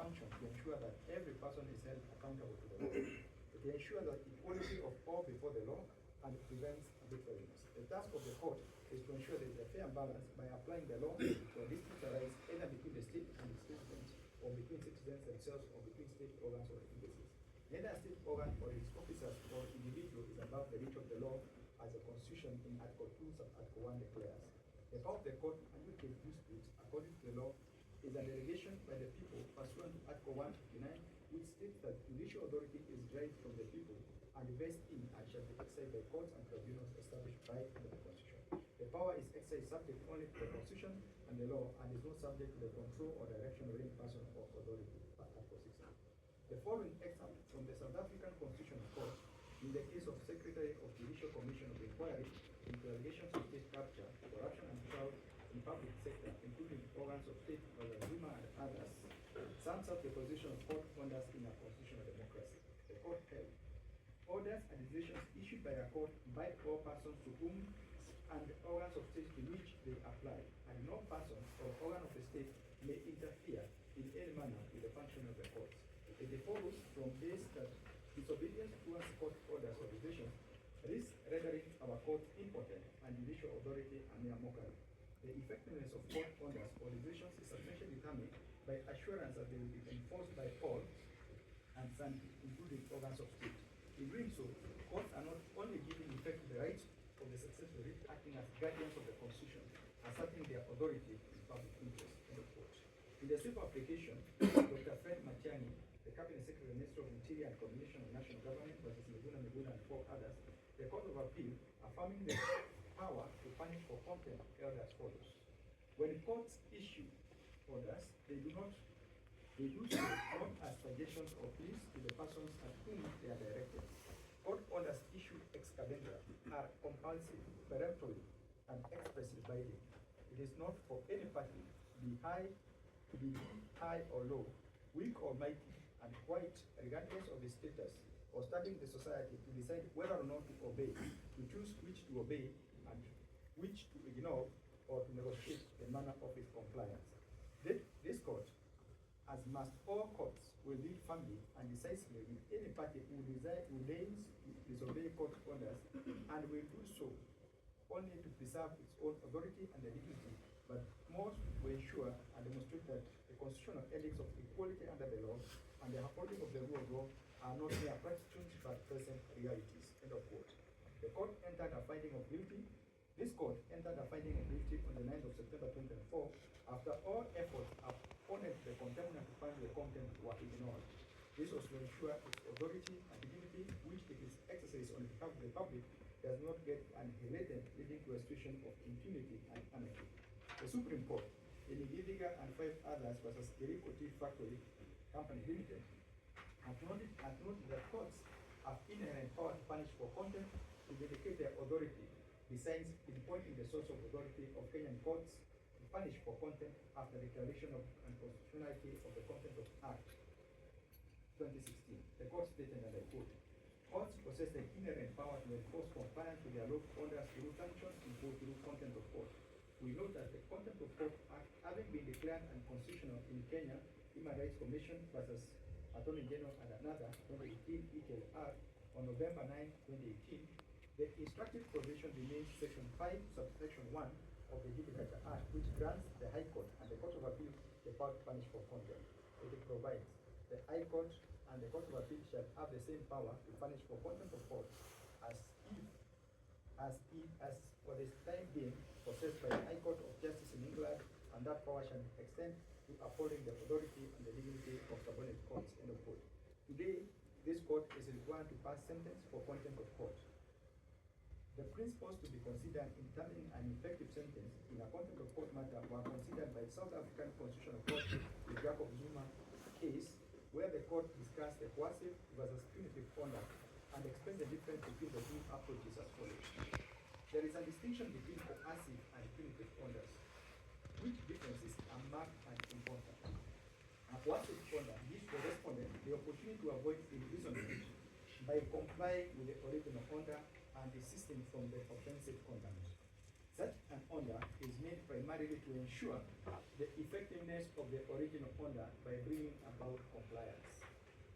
function to ensure that every person is held accountable to the law. It ensures that equality of all before the law and it prevents arbitrariness. The task of the court is to ensure there is a fair balance by applying the law where disputes arise either between the state and its citizens, or between citizens themselves, or between state organs or agencies. Neither state organ or its officers or individual is above the reach of the law, as the Constitution in Article 2, Sub-Article 1 declares. The power of the court to adjudicate disputes according to the law is a delegation by the people pursuant to Article 159, which states that judicial authority is derived from the people and vests in and shall be exercised by courts and tribunals established by under the Constitution. The power is exercised subject only to the Constitution and the law, and is not subject to the control or direction of any person or authority by Article 16. The following excerpt from the South African Constitutional Court in the case of Secretary of Judicial Commission of Inquiry into allegations of state capture, corruption and fraud in public sector, including organs of state, Zuma and others, sums up the position of court orders in a constitutional democracy. The court held, orders and decisions issued by a court bind all persons to whom and the organs of state to which they apply, and no person or organ of the state may interfere in any manner with the function of the courts. It follows from this that disobedience towards court orders or decisions risks rendering our courts impotent and judicial authority a mere mockery. The effectiveness of court orders or decisions is substantially determined by assurance that they will be enforced by all and some, including organs of state. In doing so, courts are not only giving effect to the rights of the successful writ, acting as guardians of the Constitution, asserting their authority in public interest. End of quote. In the simple application, Dr. Fred Matiang'i, the Cabinet Secretary, Minister of Interior and Coordination of National Government, versus Meguna Meguna and 4 others, the Court of Appeal affirming the power to punish for contempt held as follows. When courts issue orders, they do so not as suggestions or pleas to the persons at whom they are directed. Court orders issued ex cathedra are compulsive, peremptory, and expressly binding. It is not for any party, be high or low, weak or mighty, and quite regardless of his status or standing in the society, to decide whether or not to obey, to choose which to obey and which to ignore, or to negotiate the manner of its compliance. This court, as must all courts, will deal firmly and decisively with any party who deigns to disobey court orders, and will do so only to preserve its own authority and dignity, but most will ensure and demonstrate that the constitutional ethics of equality under the law and the upholding of the rule of law are not mere platitudes but present realities. End of quote. The court entered a finding of guilty. This court entered a finding of guilty on the 9th of September 2024 after all efforts opponent to the contempt to find the contempt were ignored. This was to ensure its authority and dignity, which it is exercised on behalf of the public, does not get annihilated, leading to a situation of impunity and anarchy. The Supreme Court, in Gidiga and 5 others versus Jericho Tea Factory Company Limited, acknowledged that courts have inherent power to punish for contempt, to dedicate their authority, besides pinpointing the source of authority of Kenyan courts to punish for contempt after declaration of unconstitutionality of the Contempt of Act 2016. The court stated, and I quote, courts possess the inherent power to enforce compliance with their lawful orders through sanctions imposed through contempt of court. We note that the Contempt of Court Act, having been declared unconstitutional in Kenya, Human Rights Commission versus Attorney General and another, 2018 EKLR, on November 9, 2018, the instructive provision remains Section 5, Subsection 1 of the Judicial Act, which grants the High Court and the Court of Appeal the power to punish for contempt. It provides the High Court and the Court of Appeal shall have the same power to punish for contempt of court as for the time being possessed by the High Court of Justice in England, and that power shall extend to upholding the authority and the dignity of subordinate courts. End of quote. Today, this court is required to pass sentence for contempt of court. The principles to be considered in determining an effective sentence in a contempt of court matter were considered by the South African Constitutional Court, the Jacob Zuma case, where the court discussed the coercive versus punitive conduct and explained the difference between the two approaches as follows. There is a distinction between coercive and punitive orders, which differences are marked and important. A coercive order gives the respondent the opportunity to avoid imprisonment by complying with the original order and desisting from the offensive conduct. Such an order is made primarily to ensure the effectiveness of the original order by bringing about about compliance.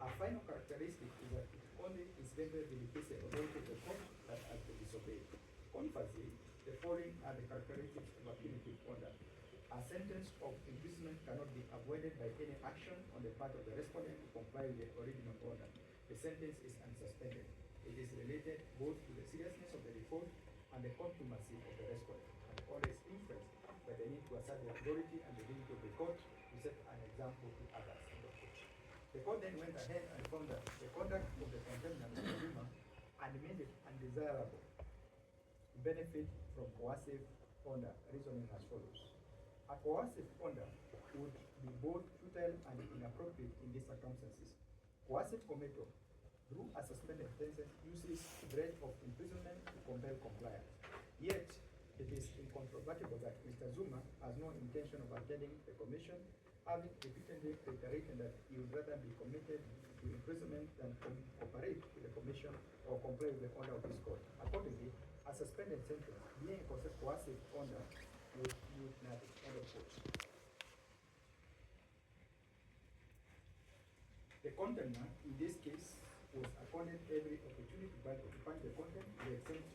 A final characteristic is that it only incidentally vindicates the authority of the court that has been disobeyed. Conversely, the following are the characteristics of a punitive order. A sentence of imprisonment cannot be avoided by any action on the part of the respondent to comply with the original order. The sentence is unsuspended. It is related both to the seriousness of the default and the contumacy of the respondent, and always influenced by the need to assert the authority and the dignity of the court to set an example to others. The court then went ahead and found that the conduct of the condemned and made it undesirable to benefit from coercive order, reasoning as follows. A coercive order would be both futile and inappropriate in these circumstances. Coercive committal, through a suspended sentence, uses threat of imprisonment to compel compliance. Yet, it is incontrovertible that Mr. Zuma has no intention of attending the commission, having repeatedly reiterated that he would rather be committed to imprisonment than cooperate with the commission or comply with the order of this court. Accordingly, a suspended sentence, being a coercive order, would use nothing. End of quote. The condemner, in this case, was accorded every opportunity to occupy the content to the extent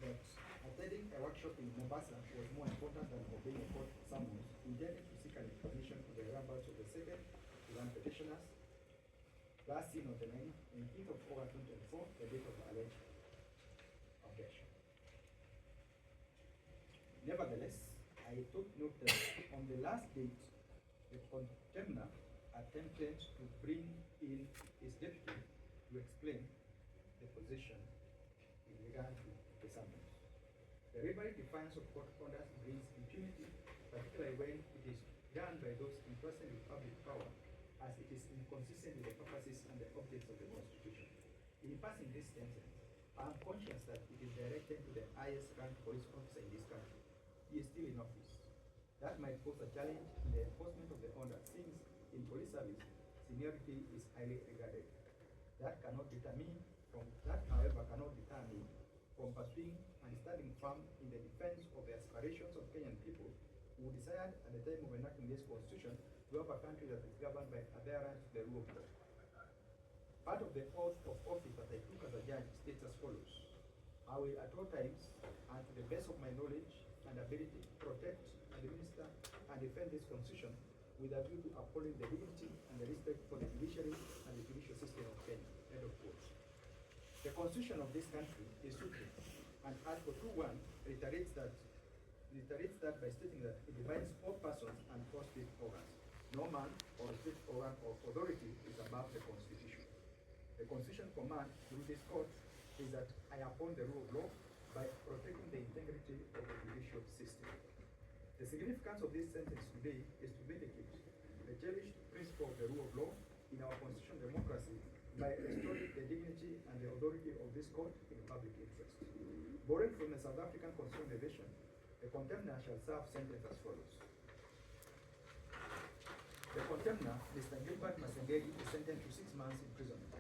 that attending a workshop in Mombasa was more important than obeying a court summons intended to seek an explanation of the whereabouts of the second Iran petitioners, last seen on the 19th of August 2024, the date of the alleged objection. Nevertheless, I took note that on the last date, the condemner attempted to bring in his deputy to explain the position in regard to the summons. The rhetoric defiance of court orders brings impunity, particularly when it is done by those entrusted with public power, as it is inconsistent with the purposes and the objects of the Constitution. In passing this sentence, I am conscious that it is directed to the highest ranked police officer in this country. He is still in office. That might pose a challenge in the enforcement of the order, since in police service, seniority is highly regarded. That, however, cannot deter me from pursuing and standing firm in the defense of the aspirations of Kenyan people who desired at the time of enacting this constitution to have a country that is governed by adherence to the rule of law. Part of the oath of office that I took as a judge states as follows. I will at all times, and to the best of my knowledge and ability, protect, administer, and defend this constitution with a view to upholding the dignity and the respect for the judiciary and the judicial system of Kenya. End of quote. The constitution of this country is supreme, and Article 2.1 reiterates that by stating that it divides all persons and all state organs. No man or state organ or authority is above the Constitution. The Constitution command through this court is that I uphold the rule of law by protecting the integrity of the judicial system. The significance of this sentence today is to vindicate the cherished principle of the rule of law in our constitutional democracy by restoring the dignity and the authority of this court in public interest. Borrowing from the South African constitutional revision, the condemner shall serve sentence as follows. The condemner, Mr. Gilbert Masengeli, is sentenced to 6 months imprisonment.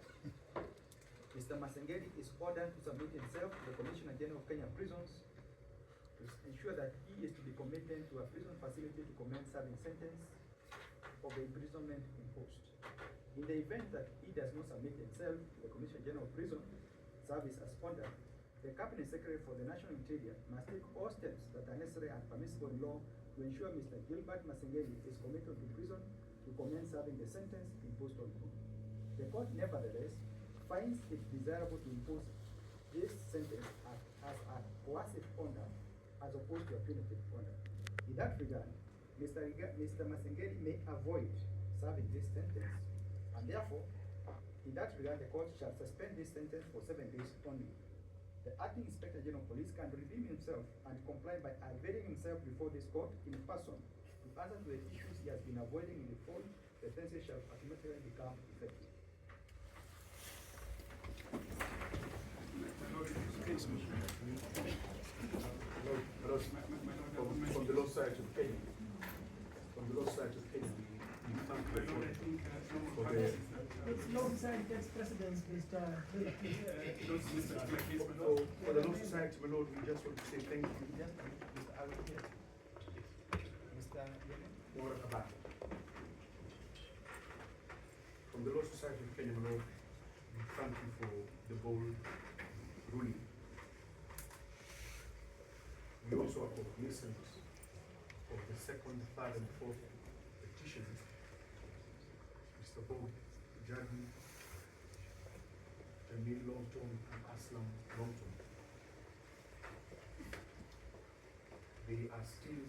Mr. Masengeli is ordered to submit himself to the Commissioner General of Kenya Prisons to ensure that he is to be committed to a prison facility to commence serving sentence of the imprisonment imposed. In the event that he does not submit himself to the Commissioner General of Prison Service as ordered, the Cabinet Secretary for the National Interior must take all steps that are necessary and permissible in law to ensure Mr. Gilbert Masengeli is committed to prison to commence serving the sentence imposed on him. The court, nevertheless, finds it desirable to impose this sentence as a coercive order as opposed to a punitive order. In that regard, Mr. Masengeli may avoid serving this sentence, and therefore, in that regard, the court shall suspend this sentence for 7 days only. The acting Inspector General of Police can redeem himself and comply by availing himself before this court in person to answer to the issues he has been avoiding in the fall. The sentence shall automatically become effective. From the law side of Kenya. From the law side of Kenya. It's law side takes precedence, Mr. For the law society, my lord, we just want to say thank you. Yes, Mr. Alvin, yes. Mr. Yemen? For about. the Law Society of Kenya, my Lord, we thank you for the bold ruling. We also are cognizant of the second, third, and fourth petitions. Mr. Bob Jagi, Jamil Longton, and Aslam Longton. They are still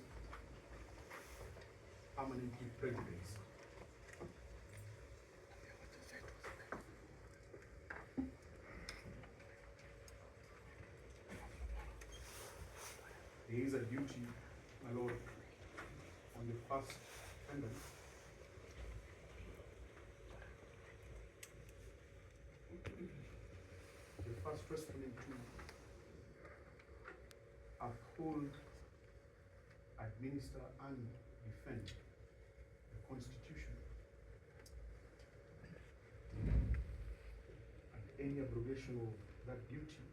permanently prejudiced. There is a duty, my Lord, on the first defendant the first respondent to uphold, administer, and defend the Constitution and any abrogation of that duty